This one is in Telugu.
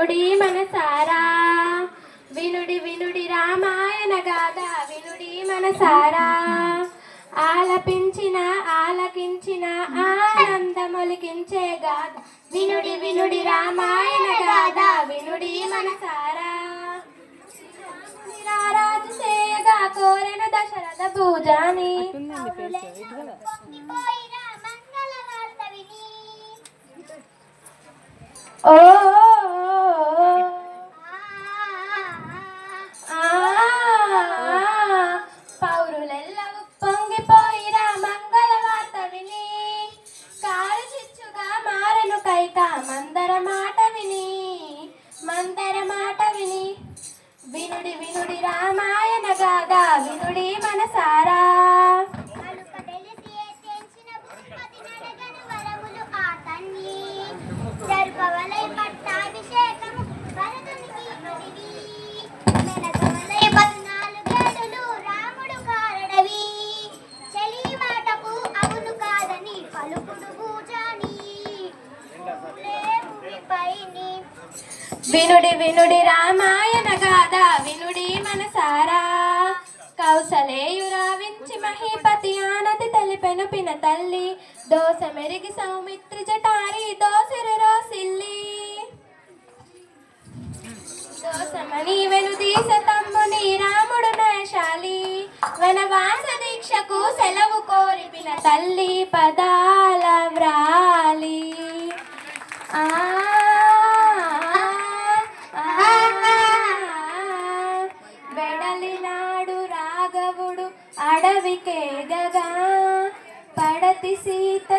వినుడి మనసారా వినుడి వినుడి రామాయణ గాథ వినుడి మనసారా ఆలపించిన ఆలకించిన ఆనందమొలికించే గాథ వినుడి వినుడి రామాయణ గాథ వినుడి మనసారా రారాజు చేయగా కోరెన దశరథ పూజాని ఓ పౌరులెల్ల పొంగిపోయిరా మంగళ వార్త విని కారు చిచ్చుగా మారెను కైక మందర మాట విని వినుడి వినుడి రామాయణ గాథ వినుడి మనసారా వినుడి వినుడి రామాయణ గాథ వినుడి మనసారా కౌసలేయురావించి మహీపతి ఆనతి తెలిపెను పిన తల్లి దోస మెరిగి సౌమిత్రి జటారి దోసిరి రోసిల్లి దోసమణి వెనుదీస తమ్ముని రాముడు నయశాలి వనవాస దీక్షకు సెలవు కోరి పిన తల్లి పదాల వ్రాలి వెడలినాడు రాఘవుడు అడవికేగగా పడతి సీత